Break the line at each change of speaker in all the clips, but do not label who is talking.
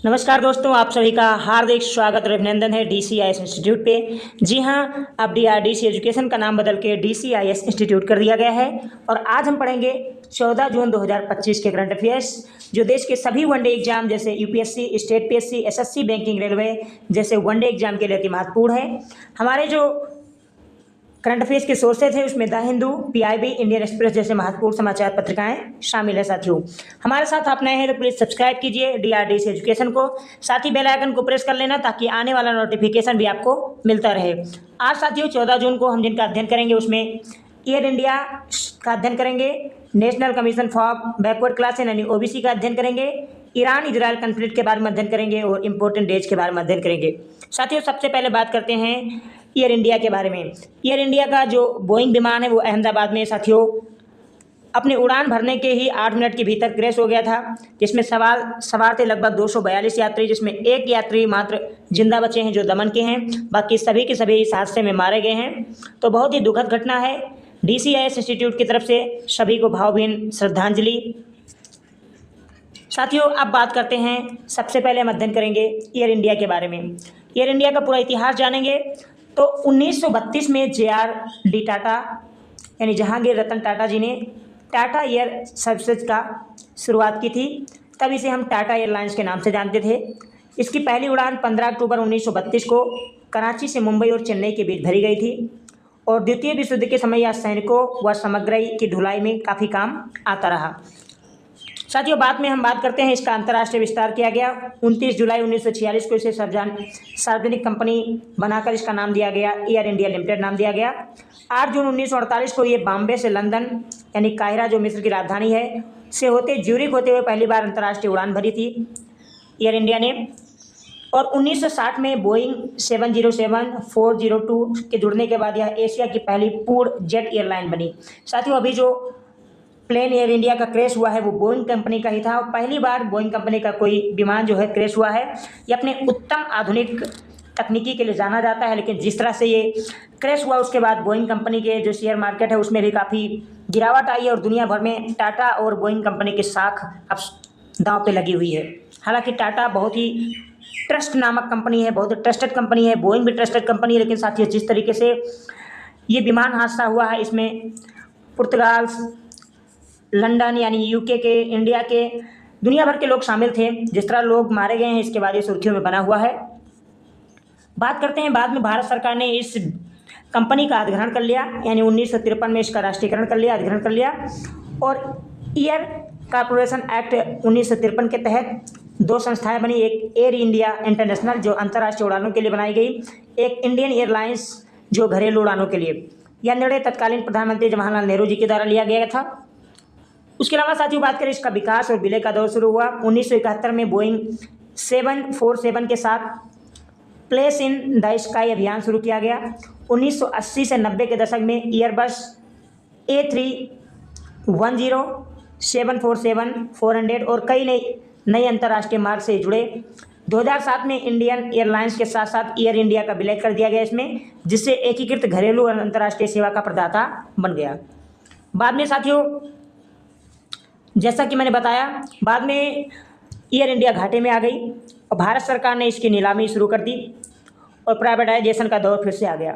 नमस्कार दोस्तों, आप सभी का हार्दिक स्वागत और अभिनंदन है DCIS इंस्टीट्यूट पे। जी हाँ, अब DRDC एजुकेशन का नाम बदल के DCIS इंस्टीट्यूट कर दिया गया है और आज हम पढ़ेंगे 14 जून 2025 के करंट अफेयर्स, जो देश के सभी वनडे एग्जाम जैसे UPSC, state PSC, SSC, banking, railway जैसे वनडे एग्जाम के लिए अति महत्वपूर्ण है। हमारे जो करंट अफेयर्स के सोर्सेज है उसमें the Hindu, PIB, Indian express जैसे महत्वपूर्ण समाचार पत्रिकाएं शामिल है। साथियों, हमारे साथ आप नए हैं तो प्लीज़ सब्सक्राइब कीजिए DRDC एजुकेशन को, साथ ही बेल आइकन को प्रेस कर लेना ताकि आने वाला नोटिफिकेशन भी आपको मिलता रहे। आज साथियों 14 जून को हम जिनका अध्ययन करेंगे उसमें एयर इंडिया का अध्ययन करेंगे, national commission for backward class यानी OBC का अध्ययन करेंगे, ईरान इजराइल कन्फ्लिक्ट के बारे में अध्ययन करेंगे और इम्पोर्टेंट डेज के बारे में अध्ययन करेंगे। साथियों, सबसे पहले बात करते हैं एयर इंडिया के बारे में। एयर इंडिया का जो बोइंग विमान है वो अहमदाबाद में साथियों अपनी उड़ान भरने के ही 8 मिनट के भीतर क्रैश हो गया था, जिसमें सवार थे लगभग 242 यात्री, जिसमें एक यात्री मात्र जिंदा बचे हैं जो दमन के हैं, बाकी सभी के सभी इस हादसे में मारे गए हैं। तो बहुत ही दुखद घटना है। DCIS इंस्टीट्यूट की तरफ से सभी को भावभीनी श्रद्धांजलि। साथियों, अब बात करते हैं, सबसे पहले हम अध्ययन करेंगे एयर इंडिया के बारे में। एयर इंडिया का पूरा इतिहास जानेंगे तो 1932 में JRD टाटा यानी जहांगीर रतन टाटा जी ने टाटा एयर सर्विसेज का शुरुआत की थी। तब इसे हम टाटा एयरलाइंस के नाम से जानते थे। इसकी पहली उड़ान 15 अक्टूबर 1932 को कराची से मुंबई और चेन्नई के बीच भरी गई थी और द्वितीय विश्व युद्ध के समय यह सैनिकों व सामग्री की ढुलाई में काफ़ी काम आता रहा। साथियों, बाद में हम बात करते हैं इसका अंतर्राष्ट्रीय विस्तार किया गया। 29 जुलाई 1946 को इसे सार्वजनिक कंपनी बनाकर इसका नाम दिया गया, एयर इंडिया लिमिटेड नाम दिया गया। 8 जून 1948 को ये बॉम्बे से लंदन यानी काहिरा जो मिस्र की राजधानी है से होते ज्यूरिख होते हुए पहली बार अंतर्राष्ट्रीय उड़ान भरी थी एयर इंडिया ने। और 1960 में बोइंग 707-402 के जुड़ने के बाद यह एशिया की पहली पूर्ण जेट एयरलाइन बनी। साथियों, अभी जो प्लेन एयर इंडिया का क्रैश हुआ है वो बोइंग कंपनी का ही था और पहली बार बोइंग कंपनी का कोई विमान जो है क्रैश हुआ है। ये अपने उत्तम आधुनिक तकनीकी के लिए जाना जाता है, लेकिन जिस तरह से ये क्रैश हुआ उसके बाद बोइंग कंपनी के जो शेयर मार्केट है उसमें भी काफ़ी गिरावट आई है और दुनिया भर में टाटा और बोइंग कंपनी की साख अब दांव पे लगी हुई है। हालांकि टाटा बहुत ही ट्रस्ट नामक कंपनी है, बहुत ही ट्रस्टेड कंपनी है, बोइंग भी ट्रस्टेड कंपनी है, लेकिन साथियों जिस तरीके से ये विमान हादसा हुआ है इसमें पुर्तगाल, लंदन यानी UK के, इंडिया के, दुनिया भर के लोग शामिल थे। जिस तरह लोग मारे गए हैं इसके बाद ये सुर्खियों में बना हुआ है। बात करते हैं, बाद में भारत सरकार ने इस कंपनी का अधिग्रहण कर लिया, यानी 1953 में इसका राष्ट्रीयकरण कर लिया, अधिग्रहण कर लिया और एयर कॉर्पोरेशन एक्ट 1953 के तहत 2 संस्थाएं बनी। एक एयर इंडिया इंटरनेशनल जो अंतर्राष्ट्रीय उड़ानों के लिए बनाई गई, एक इंडियन एयरलाइंस जो घरेलू उड़ानों के लिए। यह निर्णय तत्कालीन प्रधानमंत्री जवाहरलाल नेहरू जी के द्वारा लिया गया था। उसके अलावा साथियों बात करें इसका विकास और विलय का दौर शुरू हुआ 1971 में बोइंग 747 के साथ प्लेस इन द स्काई अभियान शुरू किया गया। 1980 से 90 के दशक में एयरबस A310, 747, 400 और कई नए अंतर्राष्ट्रीय मार्ग से जुड़े। 2007 में इंडियन एयरलाइंस के साथ साथ एयर इंडिया का विलय कर दिया गया इसमें, जिससे एकीकृत घरेलू और अंतर्राष्ट्रीय सेवा का प्रदाता बन गया। बाद में साथियों जैसा कि मैंने बताया, बाद में एयर इंडिया घाटे में आ गई और भारत सरकार ने इसकी नीलामी शुरू कर दी और प्राइवेटाइजेशन का दौर फिर से आ गया।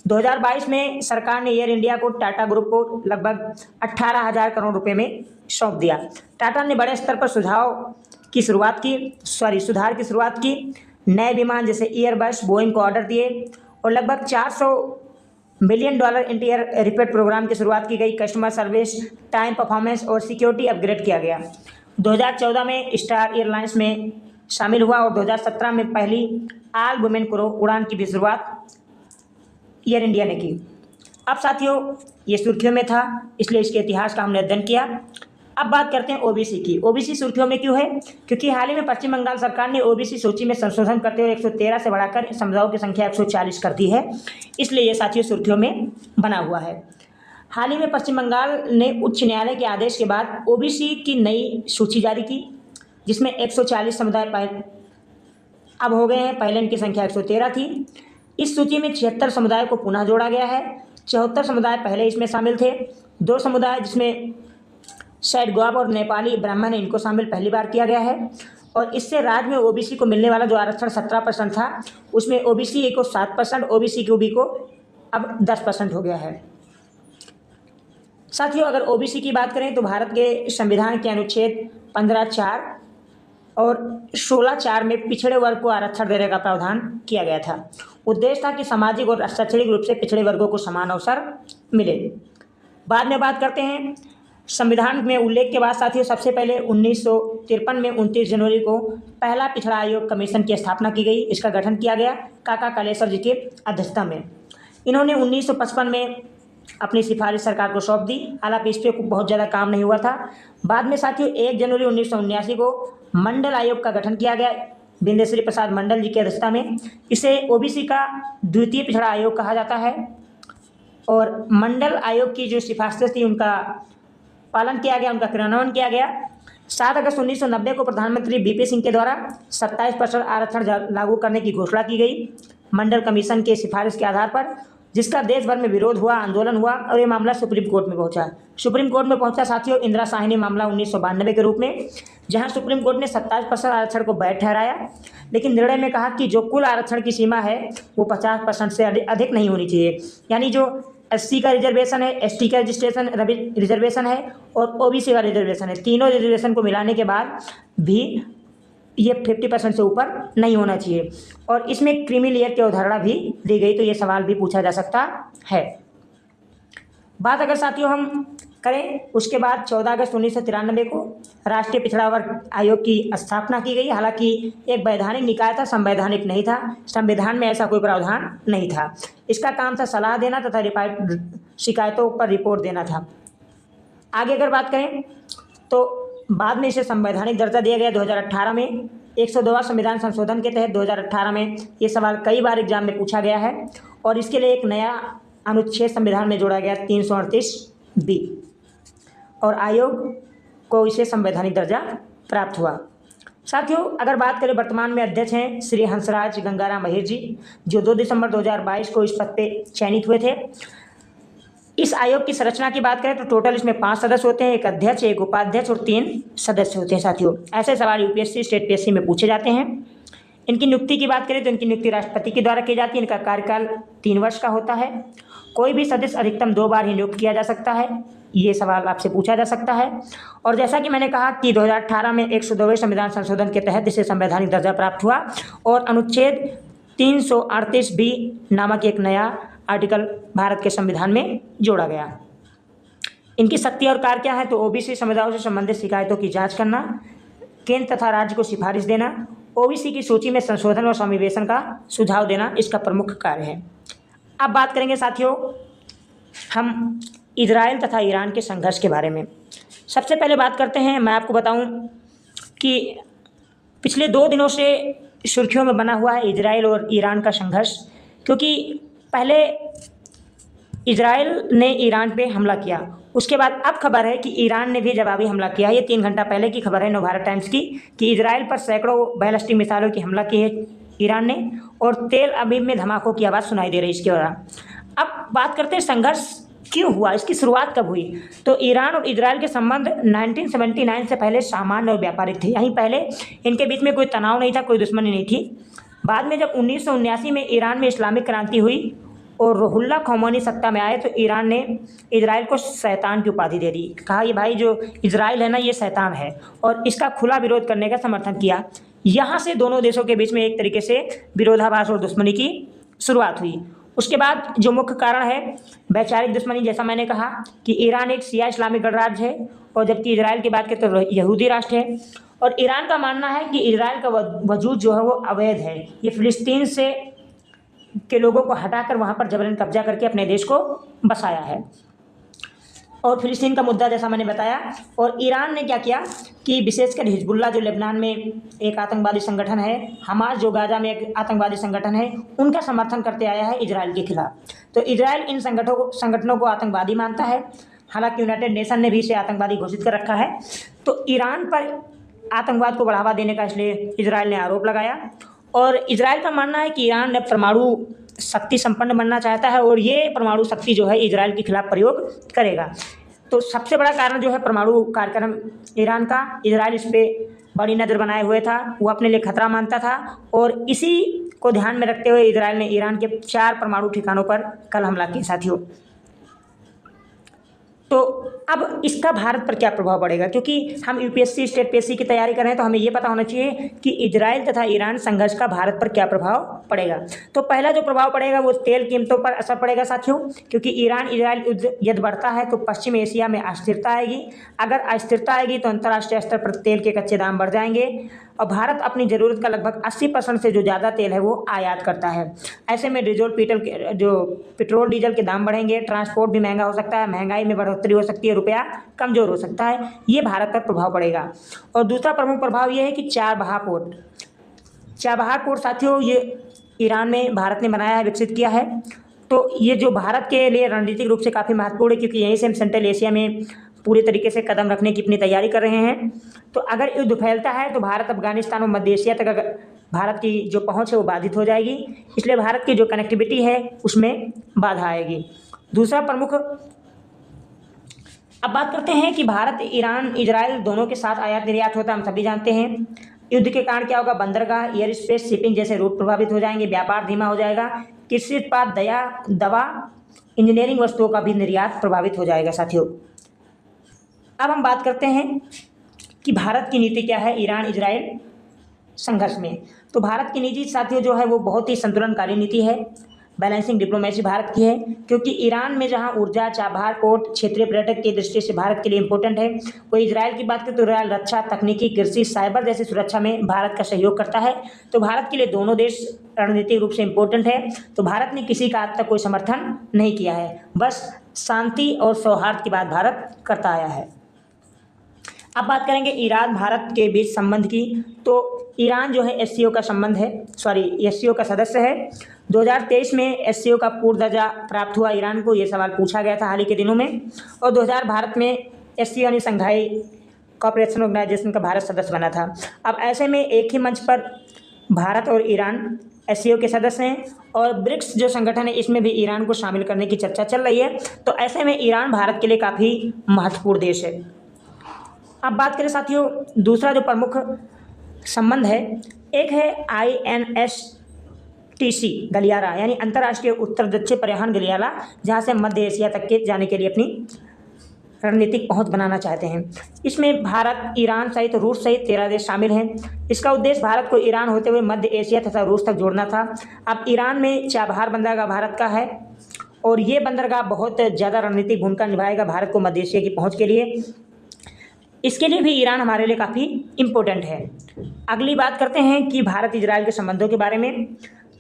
2022 में सरकार ने एयर इंडिया को टाटा ग्रुप को लगभग 18,000 करोड़ रुपए में सौंप दिया। टाटा ने बड़े स्तर पर सुधार की शुरुआत की। नए विमान जैसे एयरबस, बोइंग को ऑर्डर दिए और लगभग $400 मिलियन इंडियर रिपेयर प्रोग्राम की शुरुआत की गई। कस्टमर सर्विस, टाइम परफॉर्मेंस और सिक्योरिटी अपग्रेड किया गया। 2014 में स्टार एयरलाइंस में शामिल हुआ और 2017 में पहली ऑल वुमेन क्रू उड़ान की भी शुरुआत एयर इंडिया ने की। अब साथियों ये सुर्खियों में था, इसलिए इसके इतिहास का हमने अध्ययन किया। अब बात करते हैं OBC की। OBC सुर्खियों में क्यों है? क्योंकि हाल ही में पश्चिम बंगाल सरकार ने OBC सूची में संशोधन करते हुए 113 से बढ़ाकर समुदायों की संख्या 140 कर दी है, इसलिए ये साथियों सुर्खियों में बना हुआ है। हाल ही में पश्चिम बंगाल ने उच्च न्यायालय के आदेश के बाद OBC की नई सूची जारी की, जिसमें 140 समुदाय अब हो गए हैं। पहले इनकी संख्या 113 थी। इस सूची में 76 समुदाय को पुनः जोड़ा गया है। 74 समुदाय पहले इसमें शामिल थे। 2 समुदाय जिसमें शैड गौब और नेपाली ब्राह्मण, इनको शामिल पहली बार किया गया है। और इससे राज्य में ओबीसी को मिलने वाला जो आरक्षण 17% था, उसमें ओबीसी ए को 7%, ओबीसी क्यूबी को अब 10% हो गया है। साथियों, अगर ओबीसी की बात करें तो भारत के संविधान के अनुच्छेद 15(4) और 16(4) में पिछड़े वर्ग को आरक्षण देने का प्रावधान किया गया था। उद्देश्य था कि सामाजिक और शैक्षणिक रूप से पिछड़े वर्गों को समान अवसर मिले। बाद में बात करते हैं संविधान में उल्लेख के बाद साथियों, सबसे पहले 1953 में 29 जनवरी को पहला पिछड़ा आयोग कमीशन की स्थापना की गई। इसका गठन किया गया काका कालेश्वर जी की अध्यक्षता में। इन्होंने 1955 में अपनी सिफारिश सरकार को सौंप दी। हालांकि इस पर बहुत ज़्यादा काम नहीं हुआ था। बाद में साथियों 1 जनवरी 1979 को मंडल आयोग का गठन किया गया बिंदेश्वरी प्रसाद मंडल जी की अध्यक्षता में। इसे ओबीसी का द्वितीय पिछड़ा आयोग कहा जाता है और मंडल आयोग की जो सिफारिशें थी उनका पालन किया गया, उनका क्रियान्वयन किया गया। 7 अगस्त 1990 को प्रधानमंत्री बीपी सिंह के द्वारा 27% आरक्षण लागू करने की घोषणा की गई मंडल कमीशन के सिफारिश के आधार पर, जिसका देश भर में विरोध हुआ, आंदोलन हुआ और ये मामला सुप्रीम कोर्ट में पहुंचा। सुप्रीम कोर्ट में पहुंचा साथियों इंदिरा साहनी मामला 1992 के रूप में, जहां सुप्रीम कोर्ट ने 27% आरक्षण को वैध ठहराया, लेकिन निर्णय में कहा कि जो कुल आरक्षण की सीमा है वो 50% से अधिक नहीं होनी चाहिए। यानी जो एससी का रिजर्वेशन है, एसटी का रिजर्वेशन है और ओबीसी का रिजर्वेशन है, तीनों रिजर्वेशन को मिलाने के बाद भी ये 50% से ऊपर नहीं होना चाहिए। और इसमें क्रीमी लेयर की अवधारणा भी दी गई, तो ये सवाल भी पूछा जा सकता है। बात अगर साथियों हम करें, उसके बाद 14 अगस्त 1993 को राष्ट्रीय पिछड़ा वर्ग आयोग की स्थापना की गई। हालांकि एक वैधानिक निकाय था, संवैधानिक नहीं था। संविधान में ऐसा कोई प्रावधान नहीं था। इसका काम था सलाह देना तथा शिकायतों पर रिपोर्ट देना था। आगे अगर बात करें तो बाद में इसे संवैधानिक दर्जा दिया गया 2018 में। 102वां संविधान संशोधन के तहत 2018 में ये सवाल कई बार एग्जाम में पूछा गया है और इसके लिए एक नया अनुच्छेद संविधान में जोड़ा गया 338B और आयोग को इसे संवैधानिक दर्जा प्राप्त हुआ। साथियों, अगर बात करें वर्तमान में अध्यक्ष हैं श्री हंसराज गंगाराम अहीर जी, जो 2 दिसंबर 2022 को इस पद पे चयनित हुए थे। इस आयोग की संरचना की बात करें तो टोटल इसमें 5 सदस्य होते हैं, एक अध्यक्ष, एक उपाध्यक्ष और 3 सदस्य होते हैं। साथियों, ऐसे सवाल यूपीएससी, स्टेट पीएससी में पूछे जाते हैं। इनकी नियुक्ति की बात करें तो इनकी नियुक्ति राष्ट्रपति के द्वारा की जाती है। इनका कार्यकाल 3 वर्ष का होता है। कोई भी सदस्य अधिकतम 2 बार ही नियुक्त किया जा सकता है। ये सवाल आपसे पूछा जा सकता है। और जैसा कि मैंने कहा कि 2018 में 102वें संविधान संशोधन के तहत इसे संवैधानिक दर्जा प्राप्त हुआ और अनुच्छेद 338B नामक एक नया आर्टिकल भारत के संविधान में जोड़ा गया। इनकी शक्ति और कार्य क्या है तो ओबीसी समुदायों से संबंधित शिकायतों की जांच करना, केंद्र तथा राज्य को सिफारिश देना, ओबीसी की सूची में संशोधन और समावेशन का सुझाव देना इसका प्रमुख कार्य है। अब बात करेंगे साथियों हम इजराइल तथा ईरान के संघर्ष के बारे में। सबसे पहले बात करते हैं, मैं आपको बताऊं कि पिछले 2 दिनों से सुर्खियों में बना हुआ है इजराइल और ईरान का संघर्ष, क्योंकि पहले इजराइल ने ईरान पे हमला किया, उसके बाद अब खबर है कि ईरान ने भी जवाबी हमला किया। ये 3 घंटा पहले की खबर है नवभारत टाइम्स की कि इजराइल पर सैकड़ों बैलिस्टिक मिसाइलों की हमला की है ईरान ने और तेल अवीव में धमाकों की आवाज़ सुनाई दे रही है इसके दौरान। अब बात करते हैं संघर्ष क्यों हुआ, इसकी शुरुआत कब हुई। तो ईरान और इजराइल के संबंध 1979 से पहले सामान्य और व्यापारिक थे। यहीं पहले इनके बीच में कोई तनाव नहीं था, कोई दुश्मनी नहीं थी। बाद में जब 1979 में ईरान में इस्लामिक क्रांति हुई और रुहुल्ला खोमेनी सत्ता में आए तो ईरान ने इजराइल को शैतान की उपाधि दे दी। कहा ये भाई जो इजराइल है ना ये शैतान है और इसका खुला विरोध करने का समर्थन किया। यहाँ से दोनों देशों के बीच में एक तरीके से विरोधाभास और दुश्मनी की शुरुआत हुई। उसके बाद जो मुख्य कारण है वैचारिक दुश्मनी, जैसा मैंने कहा कि ईरान एक शिया इस्लामिक गणराज्य है और जबकि इजराइल की बात करें तो यहूदी राष्ट्र है। और ईरान का मानना है कि इजराइल का वजूद जो है वो अवैध है। ये फिलिस्तीन से के लोगों को हटाकर वहाँ पर जबरन कब्जा करके अपने देश को बसाया है और फिलिस्तीन का मुद्दा जैसा मैंने बताया। और ईरान ने क्या किया कि विशेषकर हिजबुल्ला जो लेबनान में एक आतंकवादी संगठन है, हमास जो गाजा में एक आतंकवादी संगठन है, उनका समर्थन करते आया है इजराइल के खिलाफ। तो इजराइल इन संगठनों को आतंकवादी मानता है। हालांकि यूनाइटेड नेशन ने भी इसे आतंकवादी घोषित कर रखा है। तो ईरान पर आतंकवाद को बढ़ावा देने का इसलिए इजराइल ने आरोप लगाया और इजराइल का मानना है कि ईरान परमाणु शक्ति संपन्न बनना चाहता है और ये परमाणु शक्ति जो है इजराइल के खिलाफ प्रयोग करेगा। तो सबसे बड़ा कारण जो है परमाणु कार्यक्रम ईरान का, इजराइल इस पर बड़ी नज़र बनाए हुए था, वो अपने लिए खतरा मानता था और इसी को ध्यान में रखते हुए इजराइल ने ईरान के 4 परमाणु ठिकानों पर कल हमला किया साथियों। तो अब इसका भारत पर क्या प्रभाव पड़ेगा, क्योंकि हम यूपीएससी स्टेट पीएससी की तैयारी कर रहे हैं तो हमें ये पता होना चाहिए कि इजराइल तथा ईरान संघर्ष का भारत पर क्या प्रभाव पड़ेगा। तो पहला जो प्रभाव पड़ेगा वो तेल कीमतों पर असर पड़ेगा साथियों, क्योंकि ईरान इजराइल युद्ध यदि बढ़ता है तो पश्चिम एशिया में अस्थिरता आएगी। अगर अस्थिरता आएगी तो अंतर्राष्ट्रीय स्तर पर तेल के कच्चे दाम बढ़ जाएंगे और भारत अपनी ज़रूरत का लगभग 80% से जो ज़्यादा तेल है वो आयात करता है। ऐसे में पेट्रोल डीजल के दाम बढ़ेंगे, ट्रांसपोर्ट भी महंगा हो सकता है, महंगाई में बढ़ोतरी हो सकती है, रुपया कमज़ोर हो सकता है, ये भारत पर प्रभाव पड़ेगा। और दूसरा प्रमुख प्रभाव ये है कि चाबहार पोर्ट साथियों ये ईरान में भारत ने बनाया है, विकसित किया है। तो ये जो भारत के लिए रणनीतिक रूप से काफ़ी महत्वपूर्ण है, क्योंकि यहीं से हम सेंट्रल एशिया में पूरे तरीके से कदम रखने की अपनी तैयारी कर रहे हैं। तो अगर युद्ध फैलता है तो भारत अफगानिस्तान और मध्य एशिया तक अगर भारत की जो पहुंच है वो बाधित हो जाएगी, इसलिए भारत की जो कनेक्टिविटी है उसमें बाधा आएगी। दूसरा प्रमुख, अब बात करते हैं कि भारत ईरान इजराइल दोनों के साथ आयात निर्यात होता है, हम सभी जानते हैं। युद्ध के कारण क्या होगा, बंदरगाह, एयर स्पेस, शिपिंग जैसे रूट प्रभावित हो जाएंगे, व्यापार धीमा हो जाएगा, कृषि उत्पाद, दवा, इंजीनियरिंग वस्तुओं का भी निर्यात प्रभावित हो जाएगा साथियों। अब हम बात करते हैं कि भारत की नीति क्या है ईरान इजराइल संघर्ष में। तो भारत की नीति साथियों जो है वो बहुत ही संतुलनकारी नीति है, बैलेंसिंग डिप्लोमेसी भारत की है, क्योंकि ईरान में जहां ऊर्जा, चाबहार पोर्ट, क्षेत्रीय पर्यटक की दृष्टि से भारत के लिए इंपॉर्टेंट है, वो इजराइल की बात करें तो इजराइल रक्षा, तकनीकी, कृषि, साइबर जैसी सुरक्षा में भारत का सहयोग करता है। तो भारत के लिए दोनों देश रणनीतिक रूप से इंपॉर्टेंट है। तो भारत ने किसी का आज तक कोई समर्थन नहीं किया है, बस शांति और सौहार्द की बात भारत करता आया है। अब बात करेंगे ईरान भारत के बीच संबंध की। तो ईरान जो है एससीओ का एससीओ का सदस्य है। 2023 में एससीओ का पूर्ण दर्जा प्राप्त हुआ ईरान को, ये सवाल पूछा गया था हाल ही के दिनों में। और 2000 भारत में एससीओ यानी संघाई कोऑपरेशन ऑर्गेनाइजेशन का भारत सदस्य बना था। अब ऐसे में एक ही मंच पर भारत और ईरान एससीओ के सदस्य हैं और ब्रिक्स जो संगठन है इसमें भी ईरान को शामिल करने की चर्चा चल रही है। तो ऐसे में ईरान भारत के लिए काफ़ी महत्वपूर्ण देश है। अब बात करें साथियों दूसरा जो प्रमुख संबंध है, एक है INSTC गलियारा यानी अंतर्राष्ट्रीय उत्तर दक्षिण परिवहन गलियारा, जहाँ से मध्य एशिया तक के जाने के लिए अपनी रणनीतिक पहुंच बनाना चाहते हैं। इसमें भारत, ईरान सहित रूस सहित 13 देश शामिल हैं। इसका उद्देश्य भारत को ईरान होते हुए मध्य एशिया तथा रूस तक जोड़ना था। अब ईरान में चाबहार बंदरगाह भारत का है और ये बंदरगाह बहुत ज़्यादा रणनीतिक भूमिका निभाएगा भारत को मध्य एशिया की पहुँच के लिए। इसके लिए भी ईरान हमारे लिए काफ़ी इम्पोर्टेंट है। अगली बात करते हैं कि भारत इजराइल के संबंधों के बारे में।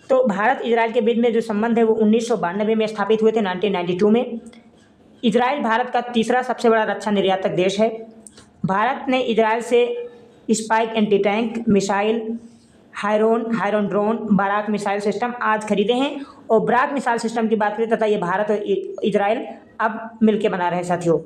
तो भारत इजराइल के बीच में जो संबंध है वो 1992 में स्थापित हुए थे, 1992 में। इजराइल भारत का तीसरा सबसे बड़ा रक्षा निर्यातक देश है। भारत ने इजराइल से Spike anti tank missile, Heron drone, Barak missile system आज खरीदे हैं। और ब्राक मिसाइल सिस्टम की बात करें तथा ये भारत और इजराइल अब मिलकर बना रहे हैं साथियों।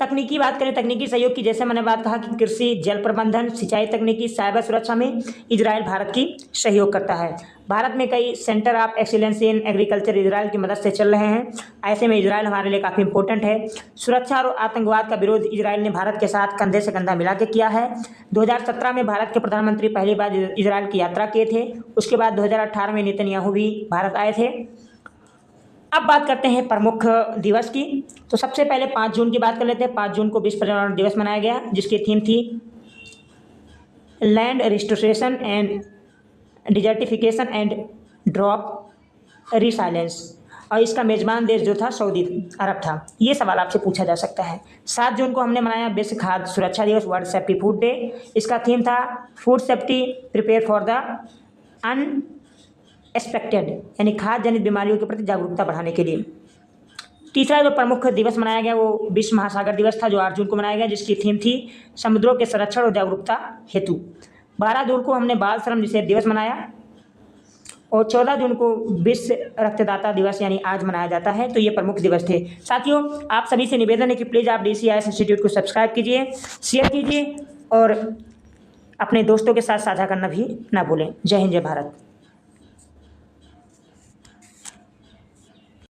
तकनीकी बात करें, तकनीकी सहयोग की, जैसे मैंने बात कहा कि कृषि, जल प्रबंधन, सिंचाई तकनीकी, साइबर सुरक्षा में इजराइल भारत की सहयोग करता है। भारत में कई centre of excellence in agriculture Israel की मदद से चल रहे हैं। ऐसे में इजराइल हमारे लिए काफ़ी इंपॉर्टेंट है। सुरक्षा और आतंकवाद का विरोध इजराइल ने भारत के साथ कंधे से कंधा मिला के किया है। 2017 में भारत के प्रधानमंत्री पहली बार इजराइल की यात्रा किए थे। उसके बाद 2018 में नेतन्याहू भी भारत आए थे। अब बात करते हैं प्रमुख दिवस की। तो सबसे पहले 5 जून की बात कर लेते हैं। 5 जून को विश्व पर्यावरण दिवस मनाया गया, जिसकी थीम थी land restoration and desertification and drop resilience. और इसका मेज़बान देश जो था सऊदी अरब था। ये सवाल आपसे पूछा जा सकता है। 7 जून को हमने मनाया विश्व खाद्य सुरक्षा दिवस, वर्ल्ड सेफ्टी फूड डे। इसका थीम था food safety prepare for the unexpected, यानी खाद्य जनित बीमारियों के प्रति जागरूकता बढ़ाने के लिए। तीसरा जो प्रमुख दिवस मनाया गया वो विश्व महासागर दिवस था, जो 8 जून को मनाया गया, जिसकी थीम थी समुद्रों के संरक्षण और जागरूकता हेतु। 12 जून को हमने बाल श्रम निषेध दिवस मनाया और 14 जून को विश्व रक्तदाता दिवस यानी आज मनाया जाता है। तो ये प्रमुख दिवस थे साथियों। आप सभी से निवेदन है कि प्लीज़ आप DCIS इंस्टीट्यूट को सब्सक्राइब कीजिए, शेयर कीजिए और अपने दोस्तों के साथ साझा करना भी ना भूलें। जय हिंद, जय भारत।